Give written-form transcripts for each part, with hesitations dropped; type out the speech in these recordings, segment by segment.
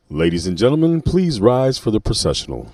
Ladies and gentlemen, please rise for the processional.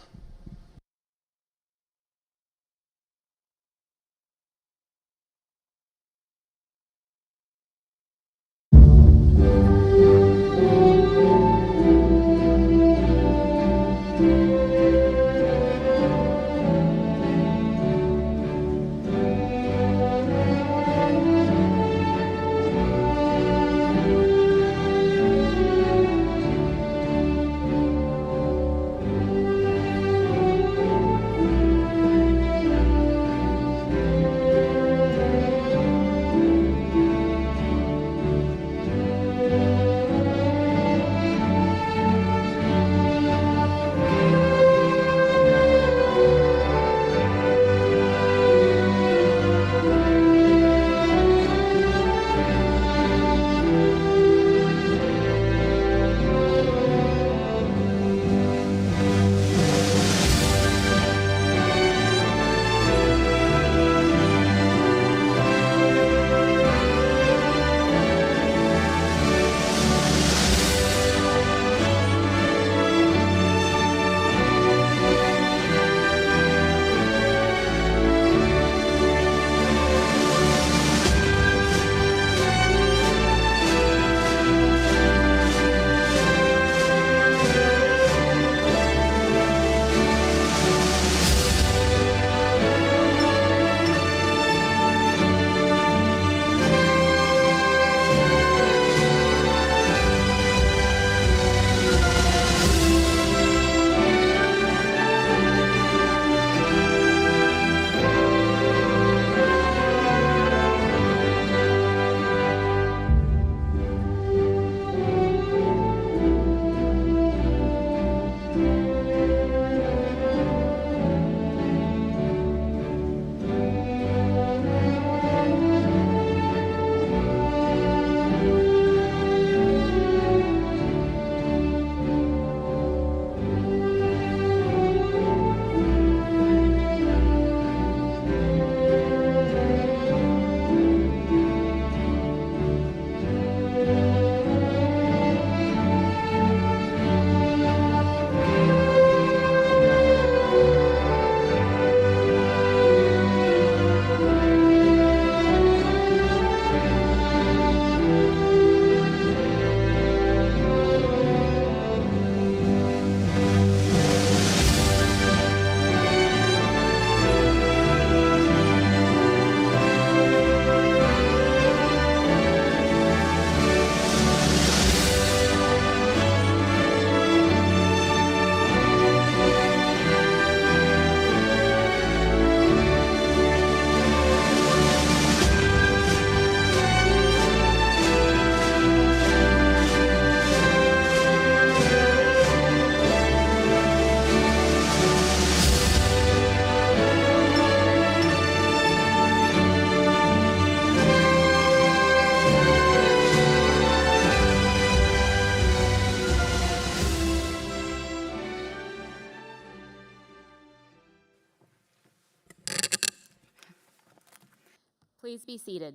Please be seated.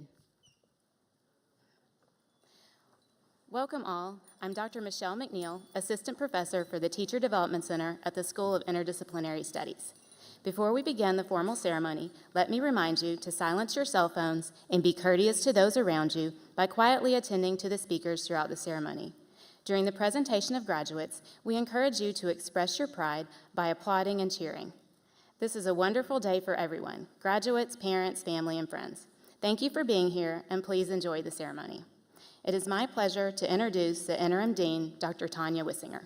Welcome all. I'm Dr. Michelle McNeil, Assistant Professor for the Teacher Development Center at the School of Interdisciplinary Studies. Before we begin the formal ceremony, let me remind you to silence your cell phones and be courteous to those around you by quietly attending to the speakers throughout the ceremony. During the presentation of graduates, we encourage you to express your pride by applauding and cheering. This is a wonderful day for everyone, graduates, parents, family, and friends. Thank you for being here, and please enjoy the ceremony. It is my pleasure to introduce the Interim Dean, Dr. Tanya Wissinger.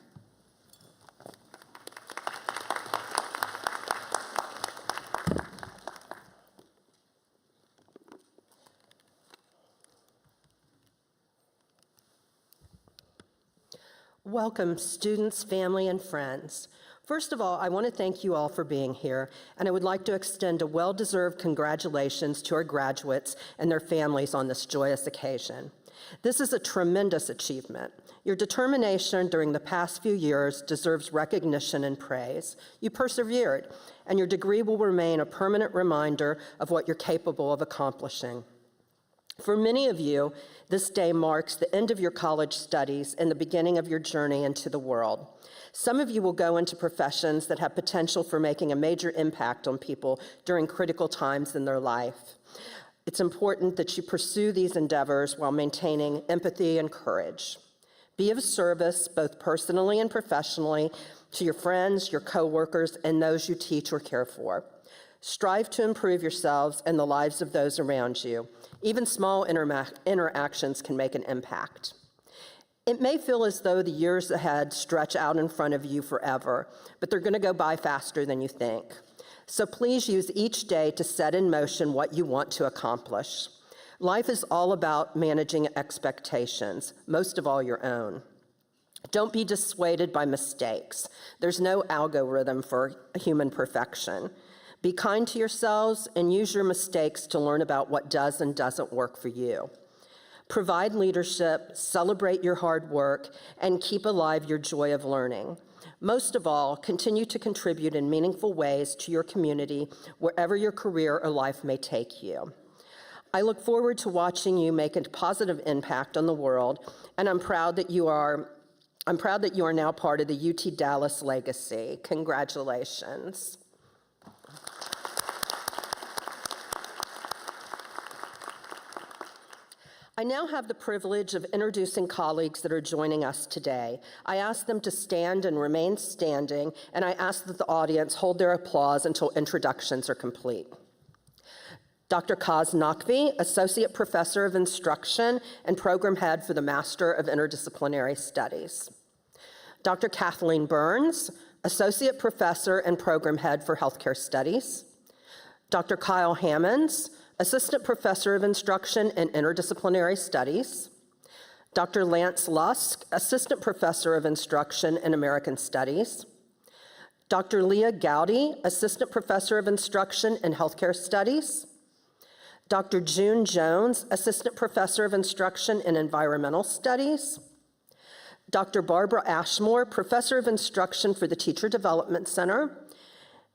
Welcome, students, family, and friends. First of all, I want to thank you all for being here, and I would like to extend a well-deserved congratulations to our graduates and their families on this joyous occasion. This is a tremendous achievement. Your determination during the past few years deserves recognition and praise. You persevered, and your degree will remain a permanent reminder of what you're capable of accomplishing. For many of you, this day marks the end of your college studies and the beginning of your journey into the world. Some of you will go into professions that have potential for making a major impact on people during critical times in their life. It's important that you pursue these endeavors while maintaining empathy and courage. Be of service, both personally and professionally, to your friends, your coworkers, and those you teach or care for. Strive to improve yourselves and the lives of those around you. Even small interactions can make an impact. It may feel as though the years ahead stretch out in front of you forever, but they're going to go by faster than you think. So please use each day to set in motion what you want to accomplish. Life is all about managing expectations, most of all your own. Don't be dissuaded by mistakes. There's no algorithm for human perfection. Be kind to yourselves and use your mistakes to learn about what does and doesn't work for you. Provide leadership, celebrate your hard work, and keep alive your joy of learning. Most of all, continue to contribute in meaningful ways to your community wherever your career or life may take you. I look forward to watching you make a positive impact on the world, and I'm proud that you are now part of the UT Dallas legacy. Congratulations. I now have the privilege of introducing colleagues that are joining us today. I ask them to stand and remain standing, and I ask that the audience hold their applause until introductions are complete. Dr. Kaz Naqvi, Associate Professor of Instruction and Program Head for the Master of Interdisciplinary Studies. Dr. Kathleen Burns, Associate Professor and Program Head for Healthcare Studies. Dr. Kyle Hammonds, Assistant Professor of Instruction and Interdisciplinary Studies. Dr. Lance Lusk, Assistant Professor of Instruction and American Studies. Dr. Leah Gowdy, Assistant Professor of Instruction and Healthcare Studies. Dr. June Jones, Assistant Professor of Instruction and Environmental Studies. Dr. Barbara Ashmore, Professor of Instruction for the Teacher Development Center.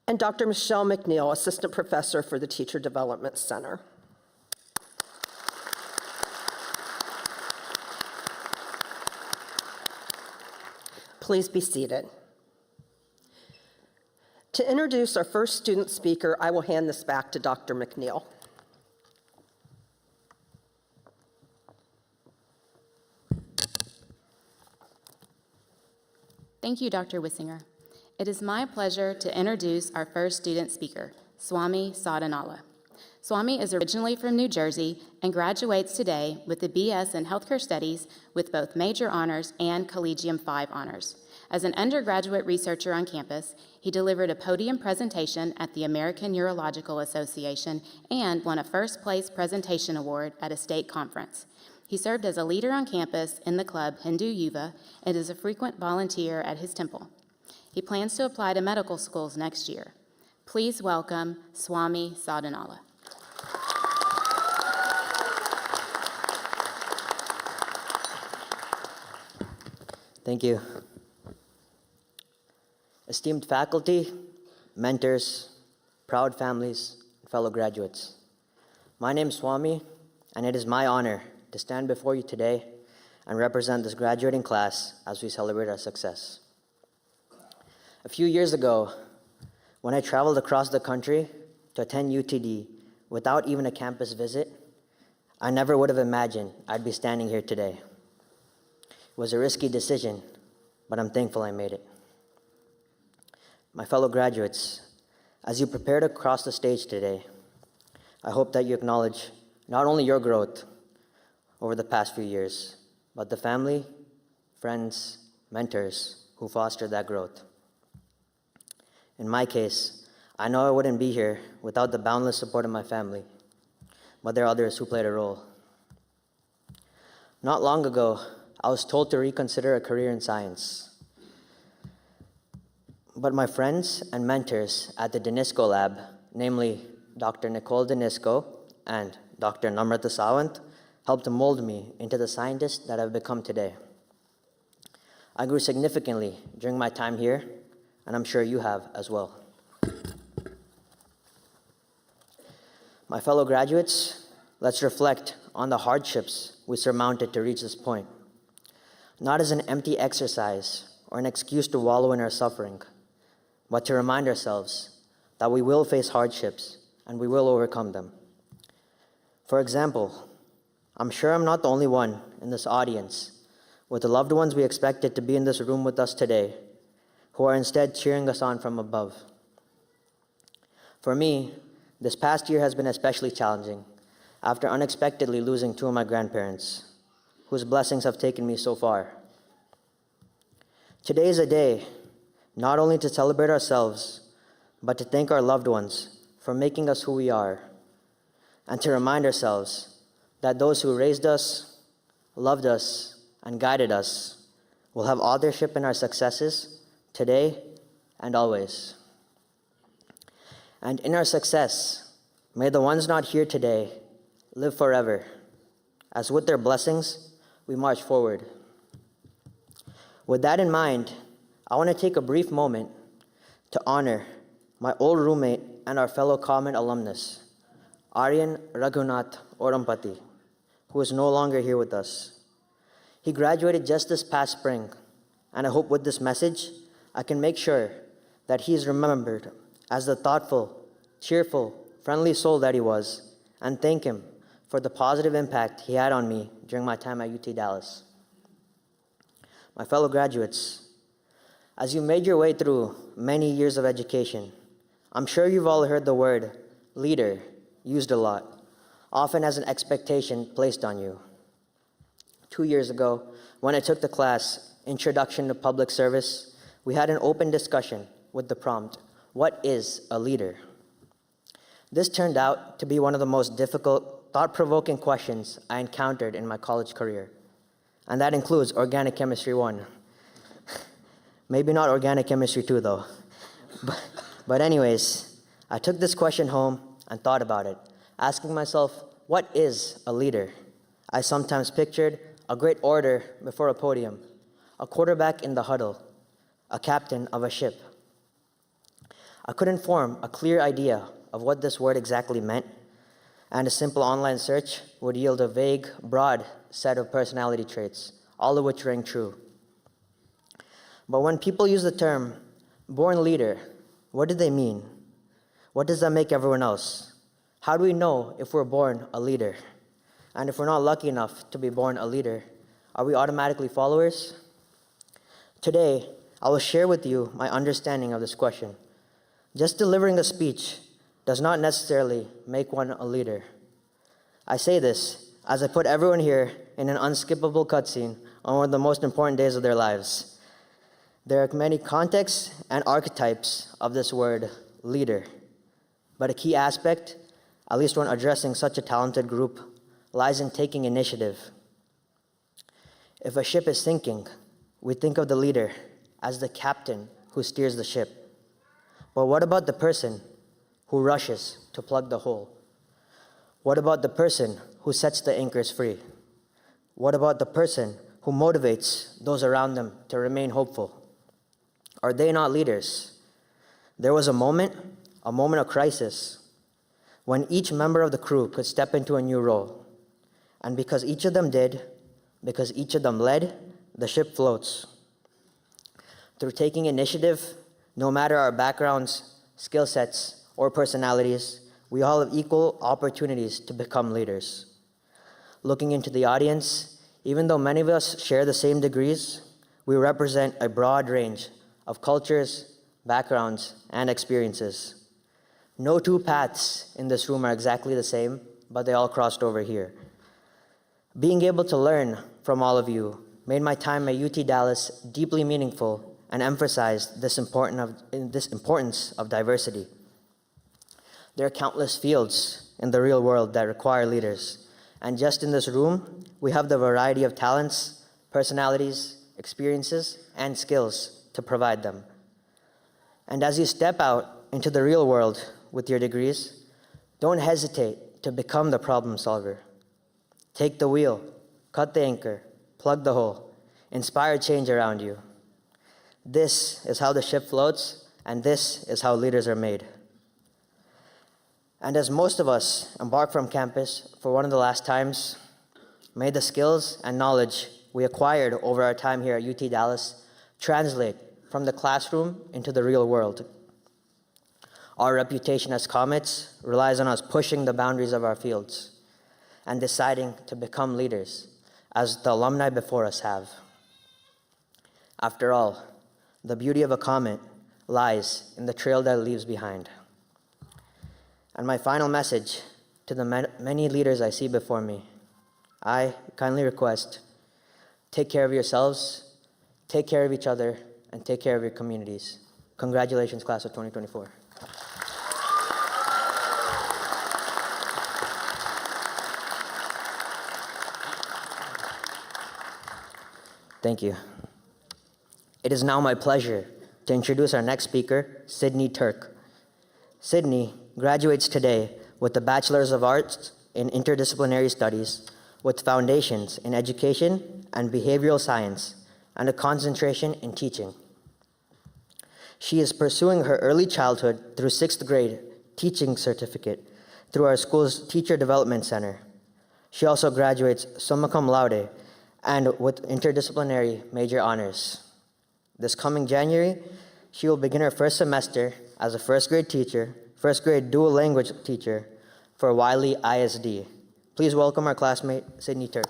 And Dr. Michelle McNeil, Assistant Professor for the Teacher Development Center. Please be seated. To introduce our first student speaker, I will hand this back to Dr. McNeil. Thank you, Dr. Wissinger. It is my pleasure to introduce our first student speaker, Swami Sadhanala. Swami is originally from New Jersey and graduates today with a BS in Healthcare Studies with both major honors and Collegium 5 honors. As an undergraduate researcher on campus, he delivered a podium presentation at the American Urological Association and won a first-place presentation award at a state conference. He served as a leader on campus in the club Hindu Yuva and is a frequent volunteer at his temple. He plans to apply to medical schools next year. Please welcome Swami Sadhanala. Thank you. Esteemed faculty, mentors, proud families, and fellow graduates. My name is Swami, and it is my honor to stand before you today and represent this graduating class as we celebrate our success. A few years ago, when I traveled across the country to attend UTD without even a campus visit, I never would have imagined I'd be standing here today. It was a risky decision, but I'm thankful I made it. My fellow graduates, as you prepare to cross the stage today, I hope that you acknowledge not only your growth over the past few years, but the family, friends, mentors who fostered that growth. In my case, I know I wouldn't be here without the boundless support of my family, but there are others who played a role. Not long ago, I was told to reconsider a career in science. But my friends and mentors at the Denisco lab, namely Dr. Nicole Denisco and Dr. Namrata Sawant, helped mold me into the scientist that I've become today. I grew significantly during my time here, and I'm sure you have as well. My fellow graduates, let's reflect on the hardships we surmounted to reach this point, not as an empty exercise or an excuse to wallow in our suffering, but to remind ourselves that we will face hardships and we will overcome them. For example, I'm sure I'm not the only one in this audience with the loved ones we expected to be in this room with us today who are instead cheering us on from above. For me, this past year has been especially challenging after unexpectedly losing two of my grandparents, whose blessings have taken me so far. Today is a day not only to celebrate ourselves, but to thank our loved ones for making us who we are, and to remind ourselves that those who raised us, loved us, and guided us will have authorship in our successes today and always. And in our success, may the ones not here today live forever, as with their blessings, we march forward. With that in mind, I want to take a brief moment to honor my old roommate and our fellow common alumnus, Aryan Raghunath Orampati, who is no longer here with us. He graduated just this past spring, and I hope with this message, I can make sure that he is remembered as the thoughtful, cheerful, friendly soul that he was, and thank him for the positive impact he had on me during my time at UT Dallas. My fellow graduates, as you made your way through many years of education, I'm sure you've all heard the word leader used a lot, often as an expectation placed on you. 2 years ago, when I took the class Introduction to Public Service, we had an open discussion with the prompt, what is a leader? This turned out to be one of the most difficult, thought-provoking questions I encountered in my college career. And that includes Organic Chemistry 1. Maybe not Organic Chemistry 2, though. But anyways, I took this question home and thought about it, asking myself, what is a leader? I sometimes pictured a great orator before a podium, a quarterback in the huddle, a captain of a ship. I couldn't form a clear idea of what this word exactly meant, and a simple online search would yield a vague, broad set of personality traits, all of which rang true. But when people use the term born leader, what do they mean? What does that make everyone else? How do we know if we're born a leader? And if we're not lucky enough to be born a leader, are we automatically followers? Today, I will share with you my understanding of this question. Just delivering a speech does not necessarily make one a leader. I say this as I put everyone here in an unskippable cutscene on one of the most important days of their lives. There are many contexts and archetypes of this word, leader. But a key aspect, at least when addressing such a talented group, lies in taking initiative. If a ship is sinking, we think of the leader as the captain who steers the ship. But what about the person who rushes to plug the hole? What about the person who sets the anchors free? What about the person who motivates those around them to remain hopeful? Are they not leaders? There was a moment of crisis, when each member of the crew could step into a new role. And because each of them did, because each of them led, the ship floats. Through taking initiative, no matter our backgrounds, skill sets, or personalities, we all have equal opportunities to become leaders. Looking into the audience, even though many of us share the same degrees, we represent a broad range of cultures, backgrounds, and experiences. No two paths in this room are exactly the same, but they all crossed over here. Being able to learn from all of you made my time at UT Dallas deeply meaningful and emphasized this importance of diversity. There are countless fields in the real world that require leaders, and just in this room, we have the variety of talents, personalities, experiences, and skills to provide them. And as you step out into the real world with your degrees, don't hesitate to become the problem solver. Take the wheel, cut the anchor, plug the hole, inspire change around you. This is how the ship floats, and this is how leaders are made. And as most of us embark from campus for one of the last times, May the skills and knowledge we acquired over our time here at UT Dallas translate from the classroom into the real world. Our reputation as comets relies on us pushing the boundaries of our fields and deciding to become leaders, as the alumni before us have. After all, the beauty of a comet lies in the trail that it leaves behind. And my final message to the many leaders I see before me, I kindly request, take care of yourselves, take care of each other, and take care of your communities. Congratulations, class of 2024. Thank you. It is now my pleasure to introduce our next speaker, Sydney Turk. Sydney graduates today with a Bachelor's of Arts in Interdisciplinary Studies with foundations in education and behavioral science and a concentration in teaching. She is pursuing her early childhood through 6th grade teaching certificate through our school's Teacher Development Center. She also graduates summa cum laude and with interdisciplinary major honors. This coming January, she will begin her first semester as a first grade dual language teacher for Wiley ISD. Please welcome our classmate, Sydney Turk.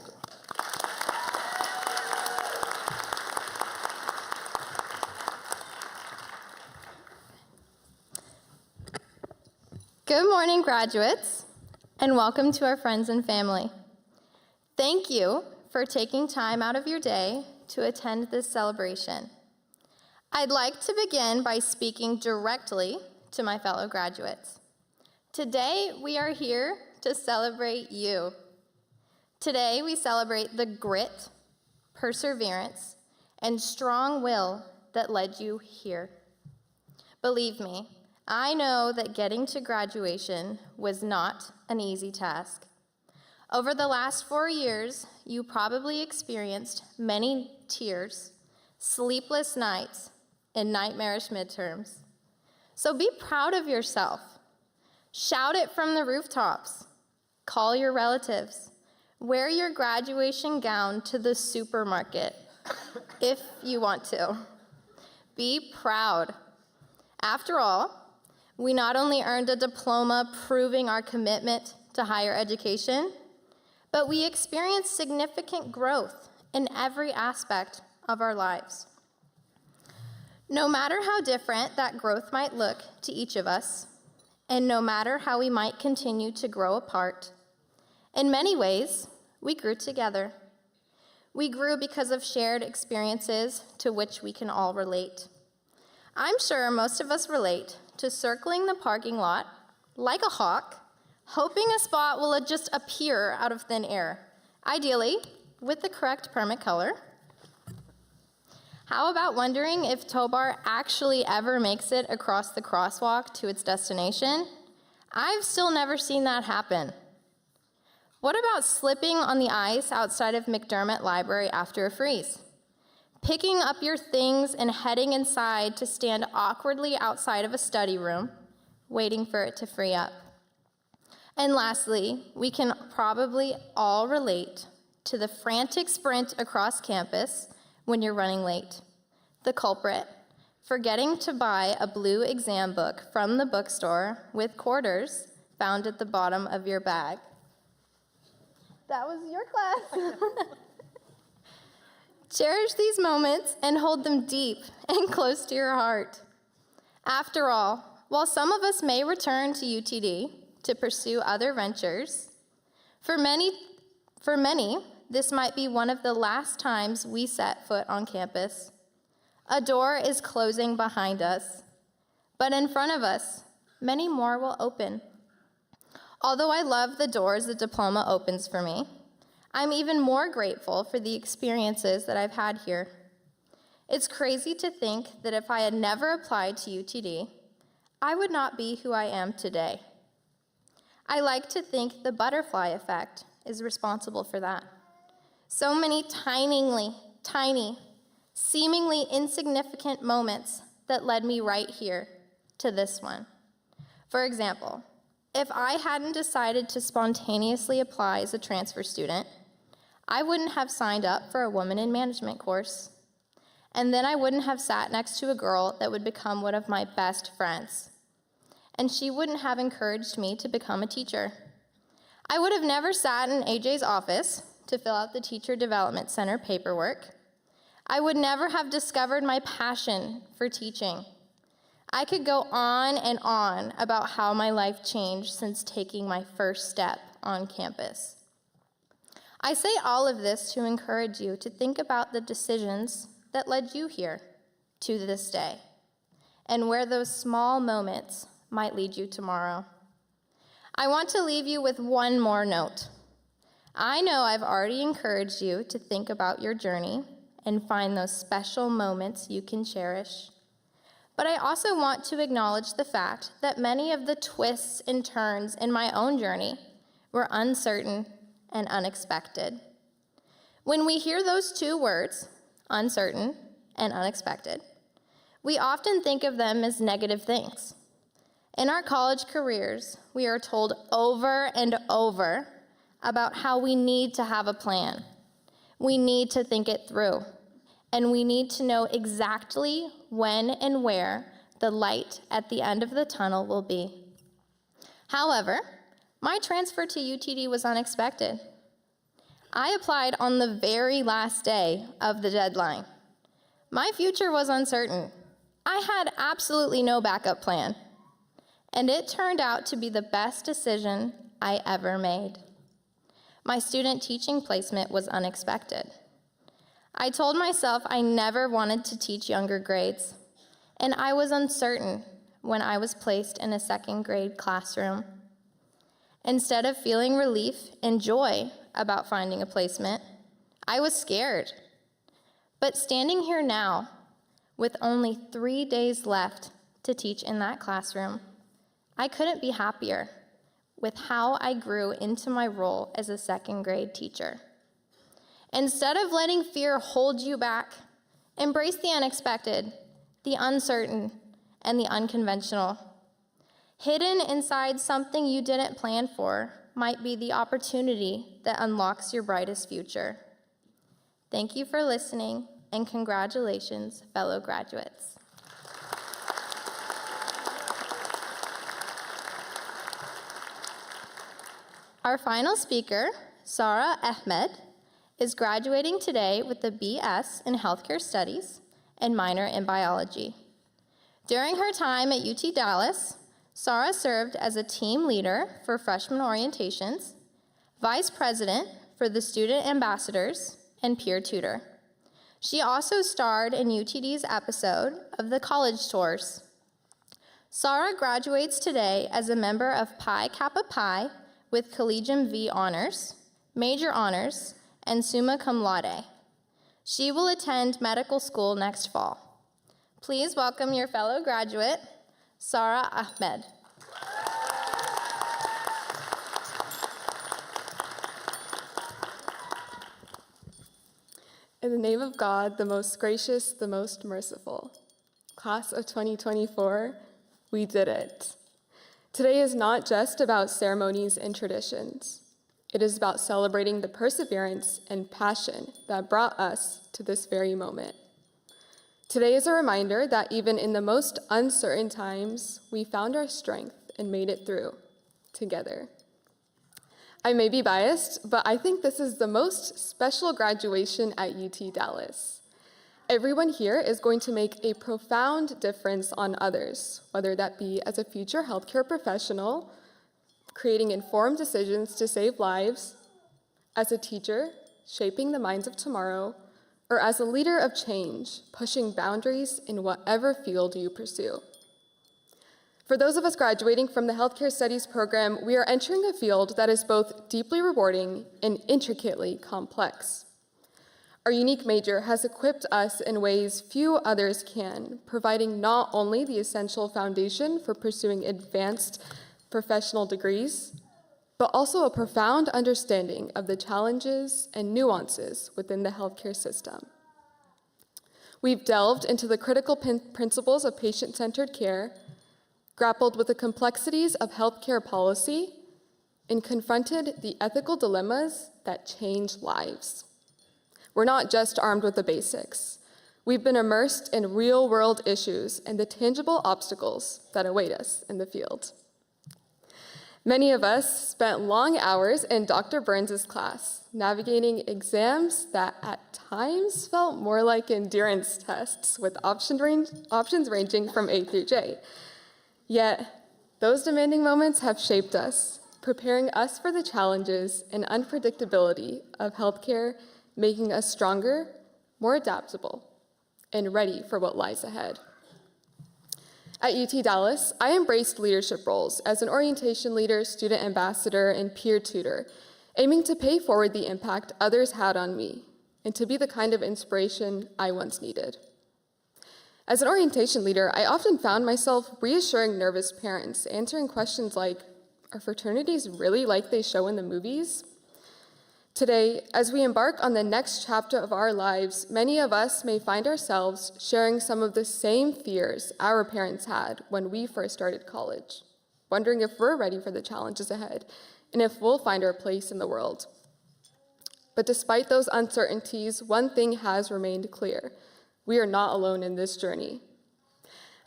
Good morning, graduates, and welcome to our friends and family. Thank you for taking time out of your day to attend this celebration. I'd like to begin by speaking directly to my fellow graduates. Today, we are here to celebrate you. Today, we celebrate the grit, perseverance, and strong will that led you here. Believe me, I know that getting to graduation was not an easy task. Over the last 4 years, you probably experienced many tears, sleepless nights, and nightmarish midterms. So be proud of yourself. Shout it from the rooftops. Call your relatives. Wear your graduation gown to the supermarket, if you want to. Be proud. After all, we not only earned a diploma proving our commitment to higher education, but we experienced significant growth in every aspect of our lives. No matter how different that growth might look to each of us, and no matter how we might continue to grow apart, in many ways, we grew together. We grew because of shared experiences to which we can all relate. I'm sure most of us relate to circling the parking lot like a hawk, hoping a spot will just appear out of thin air, ideally with the correct permit color. How about wondering if tow bar actually ever makes it across the crosswalk to its destination? I've still never seen that happen. What about slipping on the ice outside of McDermott Library after a freeze? Picking up your things and heading inside to stand awkwardly outside of a study room, waiting for it to free up. And lastly, we can probably all relate to the frantic sprint across campus when you're running late. The culprit, forgetting to buy a blue exam book from the bookstore with quarters found at the bottom of your bag. That was your class. Cherish these moments and hold them deep and close to your heart. After all, while some of us may return to UTD to pursue other ventures, for many, this might be one of the last times we set foot on campus. A door is closing behind us, but in front of us, many more will open. Although I love the doors the diploma opens for me, I'm even more grateful for the experiences that I've had here. It's crazy to think that if I had never applied to UTD, I would not be who I am today. I like to think the butterfly effect is responsible for that. So many tiny, seemingly insignificant moments that led me right here to this one. For example, if I hadn't decided to spontaneously apply as a transfer student, I wouldn't have signed up for a woman in management course. And then I wouldn't have sat next to a girl that would become one of my best friends. And she wouldn't have encouraged me to become a teacher. I would have never sat in AJ's office to fill out the Teacher Development Center paperwork. I would never have discovered my passion for teaching. I could go on and on about how my life changed since taking my first step on campus. I say all of this to encourage you to think about the decisions that led you here to this day, and where those small moments might lead you tomorrow. I want to leave you with one more note. I know I've already encouraged you to think about your journey and find those special moments you can cherish. But I also want to acknowledge the fact that many of the twists and turns in my own journey were uncertain and unexpected. When we hear those two words, uncertain and unexpected, we often think of them as negative things. In our college careers, we are told over and over about how we need to have a plan. We need to think it through, and we need to know exactly when and where the light at the end of the tunnel will be. However, my transfer to UTD was unexpected. I applied on the very last day of the deadline. My future was uncertain. I had absolutely no backup plan, and it turned out to be the best decision I ever made. My student teaching placement was unexpected. I told myself I never wanted to teach younger grades, and I was uncertain when I was placed in a second grade classroom. Instead of feeling relief and joy about finding a placement, I was scared. But standing here now, with only 3 days left to teach in that classroom, I couldn't be happier with how I grew into my role as a second grade teacher. Instead of letting fear hold you back, embrace the unexpected, the uncertain, and the unconventional. Hidden inside something you didn't plan for might be the opportunity that unlocks your brightest future. Thank you for listening, and congratulations, fellow graduates. Our final speaker, Sarah Ahmed, is graduating today with a BS in Healthcare Studies and minor in Biology. During her time at UT Dallas, Sarah served as a team leader for freshman orientations, vice president for the student ambassadors, and peer tutor. She also starred in UTD's episode of the College Tours. Sarah graduates today as a member of Pi Kappa Pi with Collegium V Honors, Major Honors, and Summa Cum Laude. She will attend medical school next fall. Please welcome your fellow graduate, Sarah Ahmed. In the name of God, the most gracious, the most merciful. Class of 2024, we did it. Today is not just about ceremonies and traditions. It is about celebrating the perseverance and passion that brought us to this very moment. Today is a reminder that even in the most uncertain times, we found our strength and made it through together. I may be biased, but I think this is the most special graduation at UT Dallas. Everyone here is going to make a profound difference on others, whether that be as a future healthcare professional, creating informed decisions to save lives, as a teacher, shaping the minds of tomorrow, or as a leader of change, pushing boundaries in whatever field you pursue. For those of us graduating from the Healthcare Studies program, we are entering a field that is both deeply rewarding and intricately complex. Our unique major has equipped us in ways few others can, providing not only the essential foundation for pursuing advanced professional degrees, but also a profound understanding of the challenges and nuances within the healthcare system. We've delved into the critical principles of patient-centered care, grappled with the complexities of healthcare policy, and confronted the ethical dilemmas that change lives. We're not just armed with the basics. We've been immersed in real-world issues and the tangible obstacles that await us in the field. Many of us spent long hours in Dr. Burns's class, navigating exams that at times felt more like endurance tests with options ranging from A through J. Yet, those demanding moments have shaped us, preparing us for the challenges and unpredictability of healthcare, making us stronger, more adaptable, and ready for what lies ahead. At UT Dallas, I embraced leadership roles as an orientation leader, student ambassador, and peer tutor, aiming to pay forward the impact others had on me and to be the kind of inspiration I once needed. As an orientation leader, I often found myself reassuring nervous parents, answering questions like, "Are fraternities really like they show in the movies?" Today, as we embark on the next chapter of our lives, many of us may find ourselves sharing some of the same fears our parents had when we first started college, wondering if we're ready for the challenges ahead and if we'll find our place in the world. But despite those uncertainties, one thing has remained clear: we are not alone in this journey.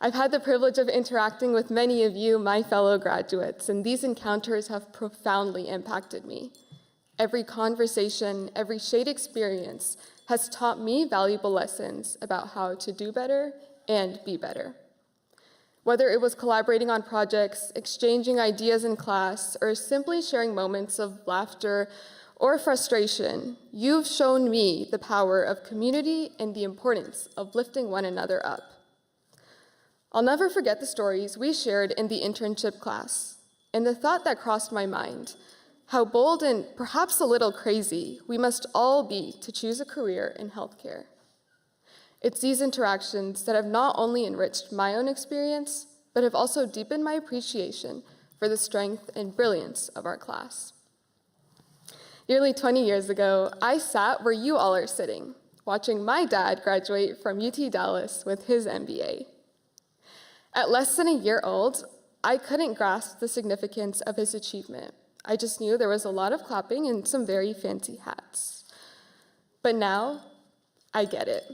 I've had the privilege of interacting with many of you, my fellow graduates, and these encounters have profoundly impacted me. Every conversation, every shared experience has taught me valuable lessons about how to do better and be better. Whether it was collaborating on projects, exchanging ideas in class, or simply sharing moments of laughter or frustration, you've shown me the power of community and the importance of lifting one another up. I'll never forget the stories we shared in the internship class, and the thought that crossed my mind: how bold and perhaps a little crazy we must all be to choose a career in healthcare. It's these interactions that have not only enriched my own experience, but have also deepened my appreciation for the strength and brilliance of our class. Nearly 20 years ago, I sat where you all are sitting, watching my dad graduate from UT Dallas with his MBA. At less than a year old, I couldn't grasp the significance of his achievement. I just knew there was a lot of clapping and some very fancy hats. But now, I get it.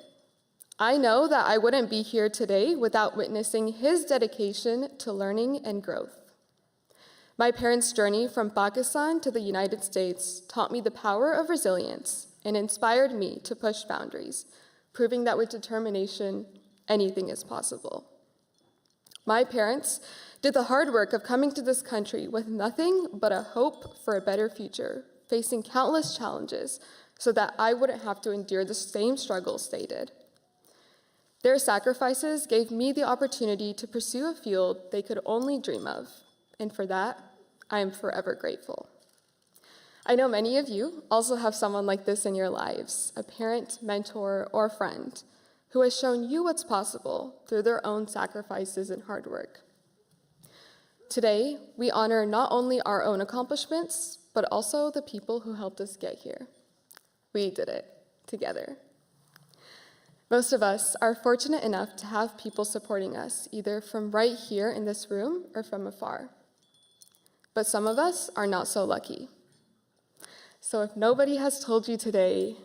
I know that I wouldn't be here today without witnessing his dedication to learning and growth. My parents' journey from Pakistan to the United States taught me the power of resilience and inspired me to push boundaries, proving that with determination, anything is possible. My parents did the hard work of coming to this country with nothing but a hope for a better future, facing countless challenges so that I wouldn't have to endure the same struggles they did. Their sacrifices gave me the opportunity to pursue a field they could only dream of, and for that, I am forever grateful. I know many of you also have someone like this in your lives, a parent, mentor, or friend, who has shown you what's possible through their own sacrifices and hard work. Today, we honor not only our own accomplishments, but also the people who helped us get here. We did it together. Most of us are fortunate enough to have people supporting us, either from right here in this room or from afar. But some of us are not so lucky. So if nobody has told you today,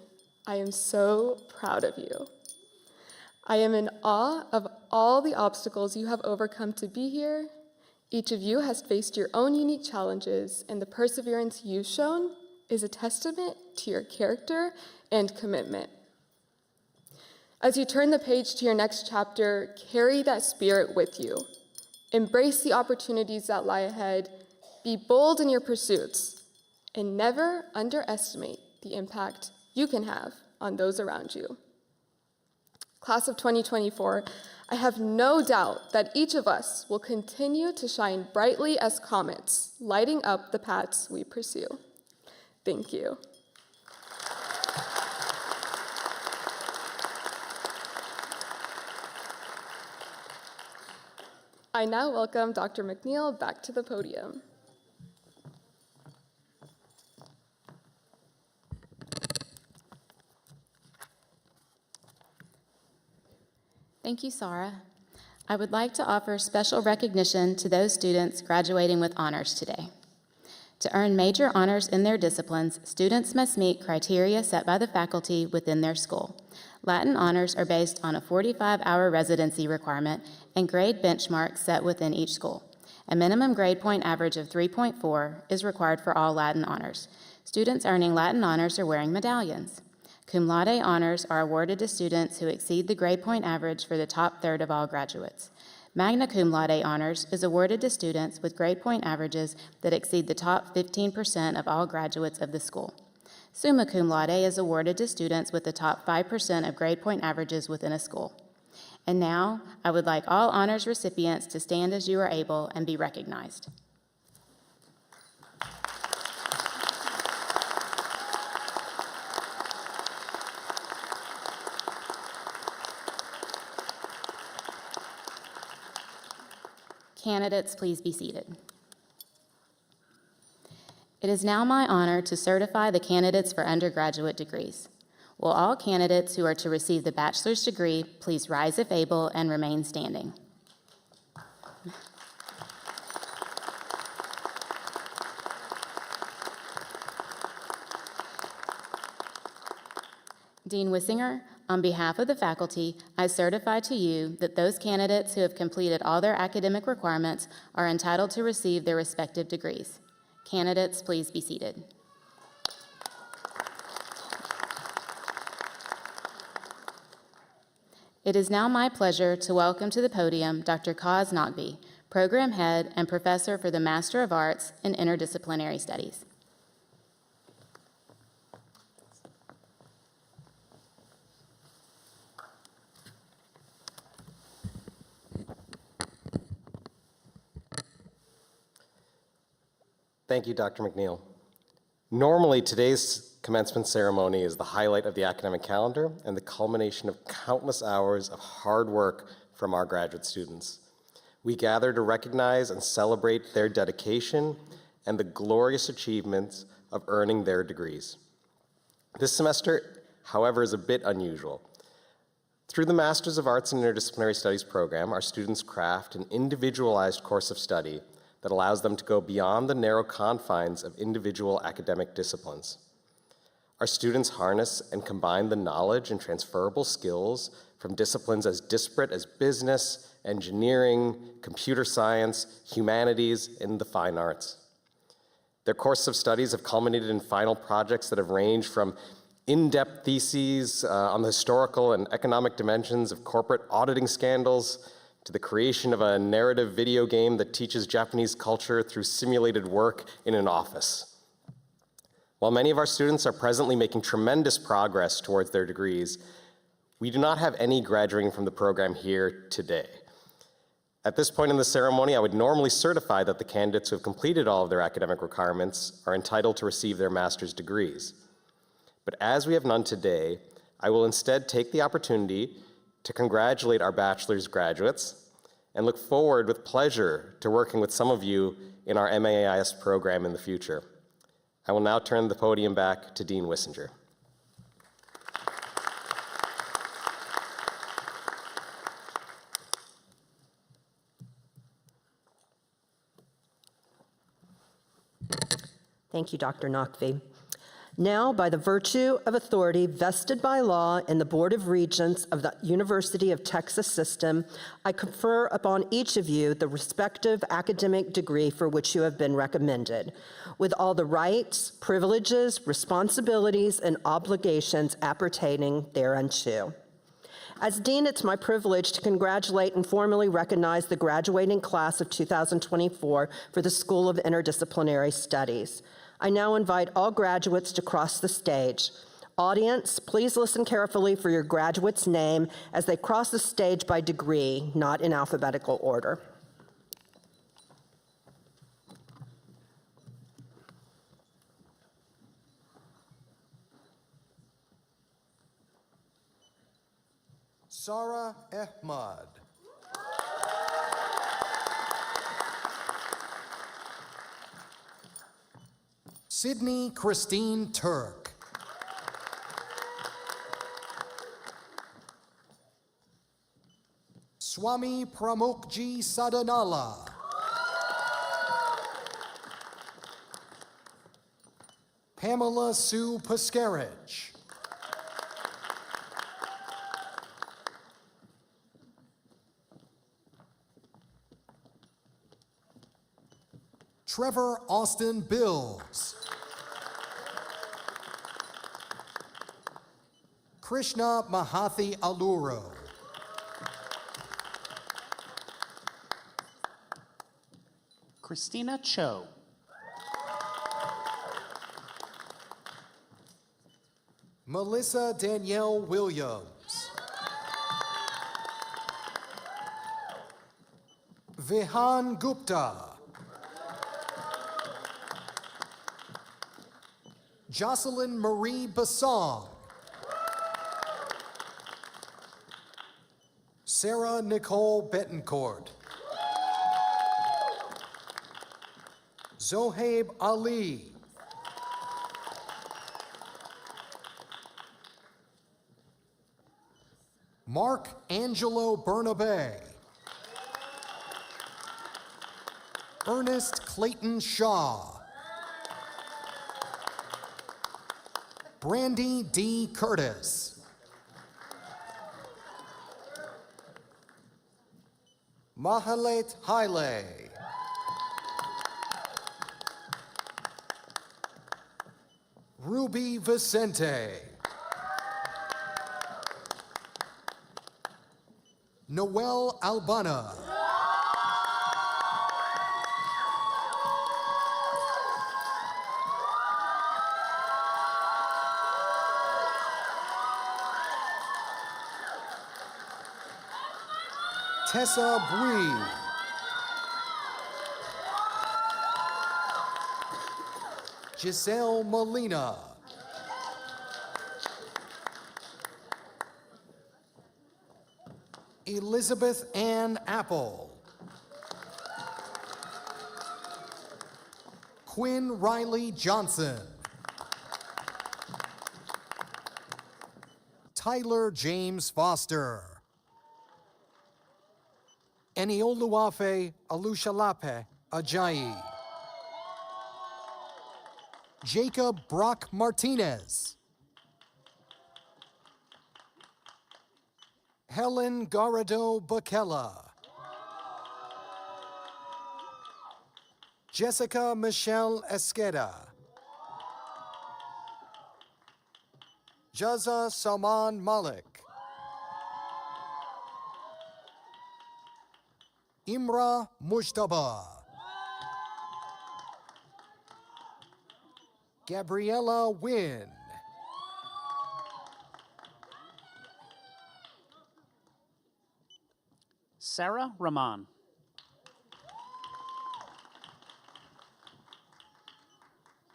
I am so proud of you. I am in awe of all the obstacles you have overcome to be here. Each of you has faced your own unique challenges, and the perseverance you've shown is a testament to your character and commitment. As you turn the page to your next chapter, carry that spirit with you. Embrace the opportunities that lie ahead, be bold in your pursuits, and never underestimate the impact you can have on those around you. Class of 2024, I have no doubt that each of us will continue to shine brightly as comets, lighting up the paths we pursue. Thank you. I now welcome Dr. McNeil back to the podium. Thank you, Sarah. I would like to offer special recognition to those students graduating with honors today. To earn major honors in their disciplines, students must meet criteria set by the faculty within their school. Latin honors are based on a 45-hour residency requirement and grade benchmarks set within each school. A minimum grade point average of 3.4 is required for all Latin honors. Students earning Latin honors are wearing medallions. Cum laude honors are awarded to students who exceed the grade point average for the top third of all graduates. Magna cum laude honors is awarded to students with grade point averages that exceed the top 15% of all graduates of the school. Summa cum laude is awarded to students with the top 5% of grade point averages within a school. And now, I would like all honors recipients to stand as you are able and be recognized. Candidates, please be seated. It is now my honor to certify the candidates for undergraduate degrees. Will all candidates who are to receive the bachelor's degree please rise if able and remain standing. Dean Wissinger, on behalf of the faculty, I certify to you that those candidates who have completed all their academic requirements are entitled to receive their respective degrees. Candidates, please be seated. It is now my pleasure to welcome to the podium Dr. Kaz Naqvi, Program Head and Professor for the Master of Arts in Interdisciplinary Studies. Thank you, Dr. McNeil. Normally, today's commencement ceremony is the highlight of the academic calendar and the culmination of countless hours of hard work from our graduate students. We gather to recognize and celebrate their dedication and the glorious achievements of earning their degrees. This semester, however, is a bit unusual. Through the Masters of Arts in Interdisciplinary Studies program, our students craft an individualized course of study that allows them to go beyond the narrow confines of individual academic disciplines. Our students harness and combine the knowledge and transferable skills from disciplines as disparate as business, engineering, computer science, humanities, and the fine arts. Their course of studies have culminated in final projects that have ranged from in-depth theses on the historical and economic dimensions of corporate auditing scandals to the creation of a narrative video game that teaches Japanese culture through simulated work in an office. While many of our students are presently making tremendous progress towards their degrees, we do not have any graduating from the program here today. At this point in the ceremony, I would normally certify that the candidates who have completed all of their academic requirements are entitled to receive their master's degrees. But as we have none today, I will instead take the opportunity to congratulate our bachelor's graduates and look forward with pleasure to working with some of you in our MAIS program in the future. I will now turn the podium back to Dean Wissinger. Thank you, Dr. Naqvi. Now, by the virtue of authority vested by law in the Board of Regents of the University of Texas System, I confer upon each of you the respective academic degree for which you have been recommended, with all the rights, privileges, responsibilities, and obligations appertaining thereunto. As Dean, it's my privilege to congratulate and formally recognize the graduating class of 2024 for the School of Interdisciplinary Studies. I now invite all graduates to cross the stage. Audience, please listen carefully for your graduate's name as they cross the stage by degree, not in alphabetical order. Sarah Ahmad. Sydney Christine Turk. Swami Pramukji Sadanala. Pamela Sue Pascarich. Trevor Austin Bills. Krishna Mahathi Aluro. Christina Cho. Melissa Danielle Williams. Vihan Gupta. Jocelyn Marie Bassong. Sarah Nicole Betancourt. Zohaib Ali. Mark Angelo Bernabe. Ernest Clayton Shaw. Brandy D. Curtis. Mahalet Haile. Ruby Vicente. Noel Albana. Tessa Bui. Giselle Molina. Elizabeth Ann Apple. Quinn Riley Johnson. Tyler James Foster. Enioluwafe Alushalape Ajayi. Jacob Brock Martinez. Helen Garrido Bakella. Jessica Michelle Esqueda. Jaza Salman Malik. Imra Mushtaba. Gabriella Wynn. Sarah Rahman.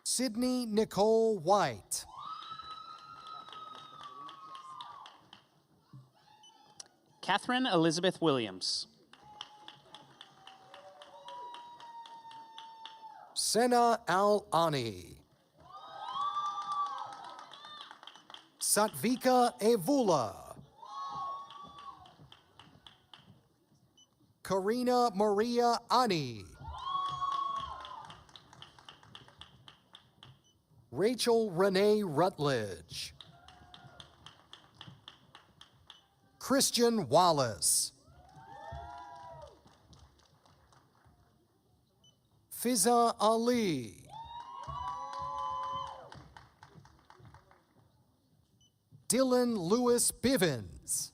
Sydney Nicole White. Catherine Elizabeth Williams. Sena Al-Ani. Satvika Evula. Karina Maria Ani. Rachel Renee Rutledge. Christian Wallace. Fiza Ali. Dylan Lewis Bivens.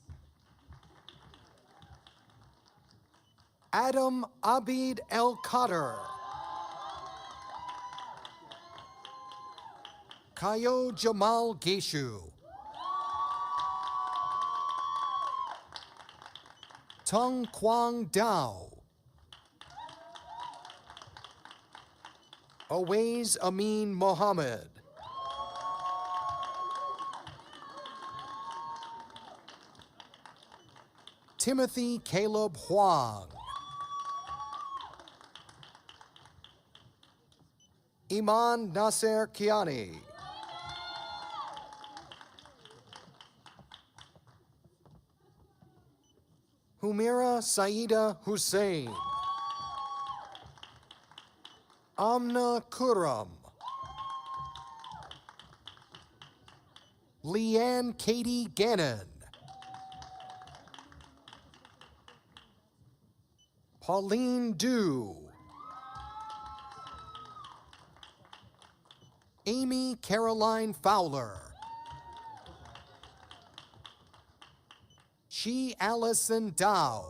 Adam Abid El Qatar. Kayo Jamal Geshu. Tung Quang Dao. Awais Amin Mohammed. Timothy Caleb Huang. Iman Nasser Kiani. Humira Saida Hussein. Amna Kuram. Leanne Katie Gannon. Pauline Dew. Amy Caroline Fowler. Chi Allison Dow.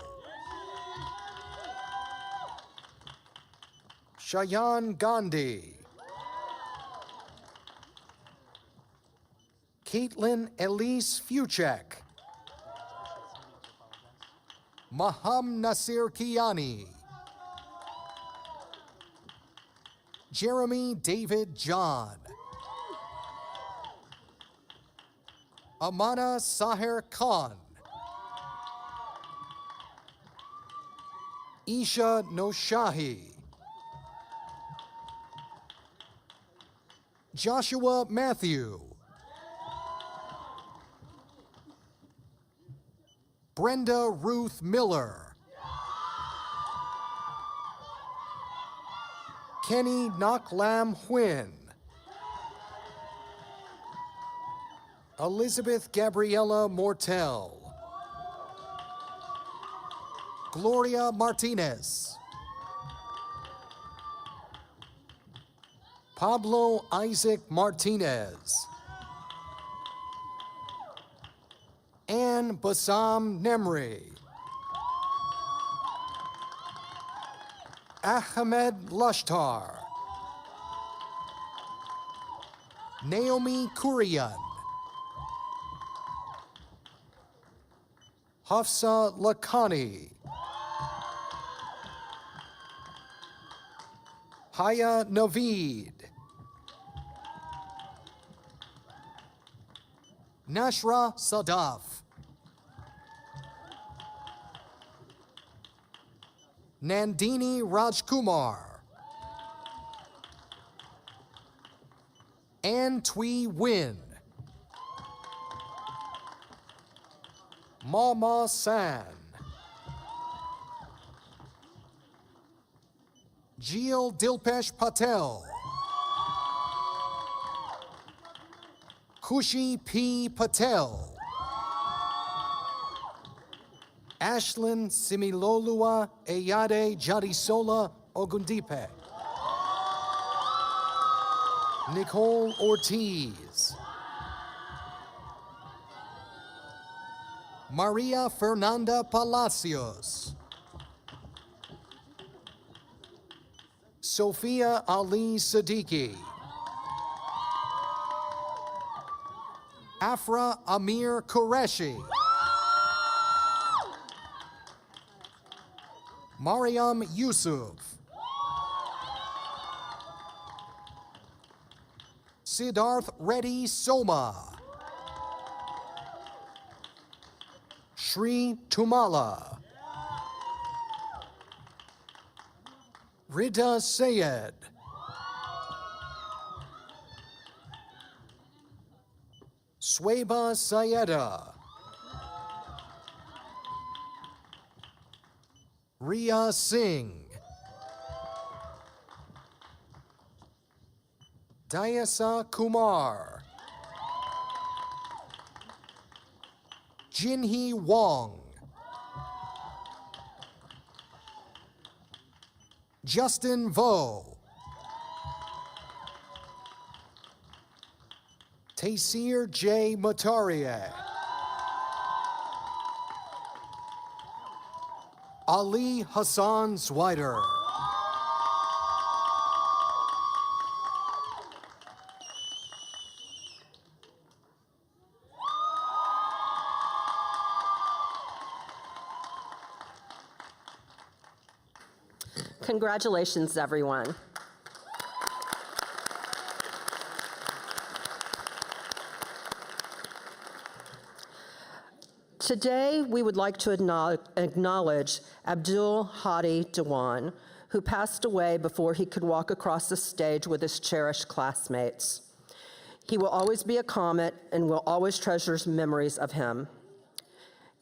Shayan Gandhi. Caitlin Elise Fuchek. Maham Nasir Kiani. Jeremy David John. Amana Saher Khan. Isha Noshahi. Joshua Matthew. Brenda Ruth Miller. Kenny Naklam Huynh. Elizabeth Gabriela Mortel. Gloria Martinez. Pablo Isaac Martinez. Ann Bassam Nemri. Ahmed Lushtar. Naomi Kurian. Hafsa Lakhani. Haya Naveed. Nashra Sadaf. Nandini Rajkumar. Ann Twee Win. Mama San. Jeel Dilpesh Patel. Kushi P. Patel. Ashlyn Similolua Eyade Jadisola Ogundipe. Nicole Ortiz. Maria Fernanda Palacios. Sophia Ali Siddiqui. Afra Amir Qureshi. Mariam Yusuf. Siddharth Reddy Soma. Shri Tumala. Rida Sayed. Sweba Sayeda. Ria Singh. Dayasa Kumar. Jinhee Wong. Justin Vo. Taysir J. Mataria. Ali Hassan Zwider. Congratulations, everyone. Today, we would like to acknowledge Abdul Hadi Dewan, who passed away before he could walk across the stage with his cherished classmates. He will always be a comet and will always treasure memories of him.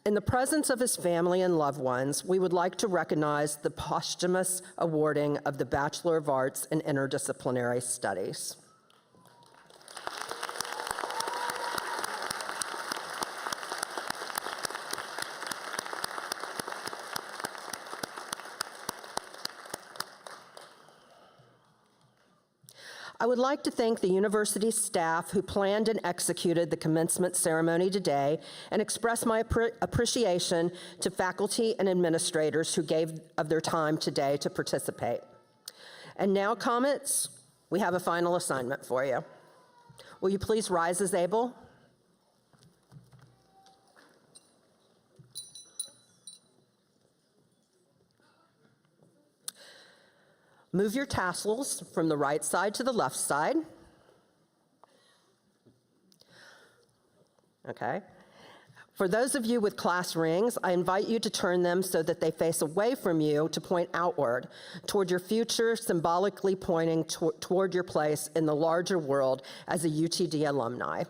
In the presence of his family and loved ones, we would like to recognize the posthumous awarding of the Bachelor of Arts in Interdisciplinary Studies. I would like to thank the university staff who planned and executed the commencement ceremony today and express my appreciation to faculty and administrators who gave of their time today to participate. And now, comments, we have a final assignment for you. Will you please rise as able? Move your tassels from the right side to the left side. Okay. For those of you with class rings, I invite you to turn them so that they face away from you to point outward toward your future, symbolically pointing toward your place in the larger world as a UTD alumni.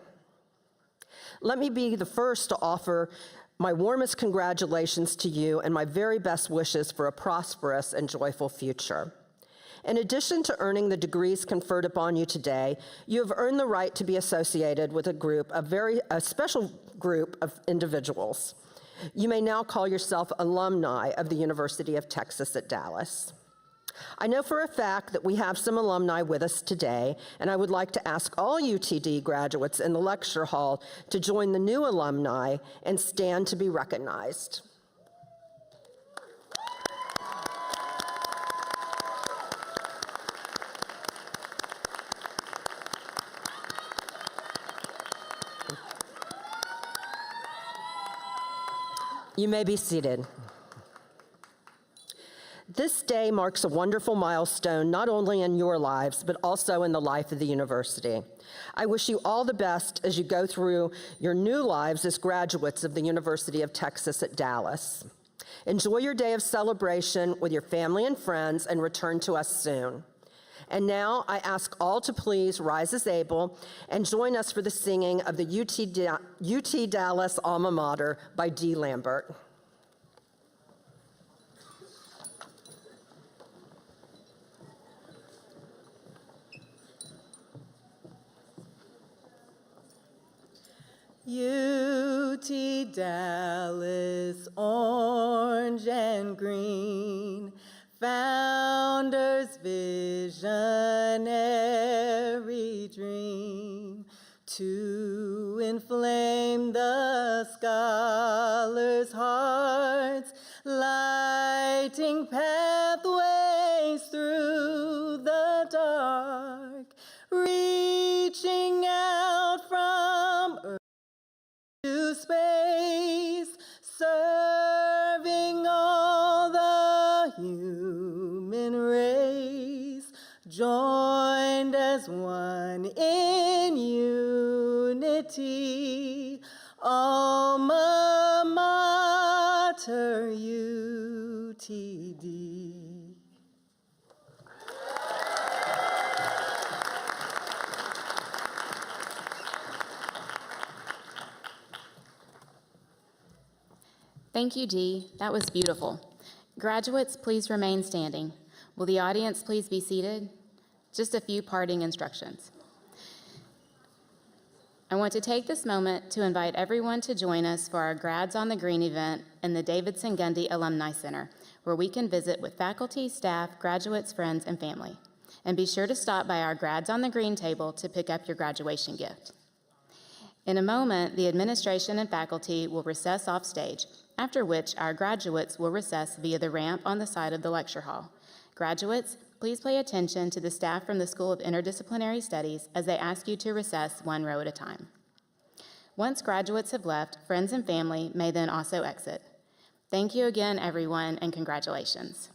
Let me be the first to offer my warmest congratulations to you and my very best wishes for a prosperous and joyful future. In addition to earning the degrees conferred upon you today, you have earned the right to be associated with a special group of individuals. You may now call yourself alumni of the University of Texas at Dallas. I know for a fact that we have some alumni with us today, and I would like to ask all UTD graduates in the lecture hall to join the new alumni and stand to be recognized. You may be seated. This day marks a wonderful milestone, not only in your lives, but also in the life of the university. I wish you all the best as you go through your new lives as graduates of the University of Texas at Dallas. Enjoy your day of celebration with your family and friends and return to us soon. And now I ask all to please rise as able and join us for the singing of the UT Dallas Alma Mater by D. Lambert. UT Dallas, orange and green, founder's visionary dream, to inflame the scholars' hearts, lighting pathways through the dark, reaching out from earth to space, serving all the human race, joined as one in unity, Alma Mater UTD. Thank you, Dee. That was beautiful. Graduates, please remain standing. Will the audience please be seated? Just a few parting instructions. I want to take this moment to invite everyone to join us for our Grads on the Green event in the Davidson-Gundy Alumni Center, where we can visit with faculty, staff, graduates, friends, and family. And be sure to stop by our Grads on the Green table to pick up your graduation gift. In a moment, the administration and faculty will recess off stage, after which our graduates will recess via the ramp on the side of the lecture hall. Graduates, please pay attention to the staff from the School of Interdisciplinary Studies as they ask you to recess one row at a time. Once graduates have left, friends and family may then also exit. Thank you again, everyone, and congratulations.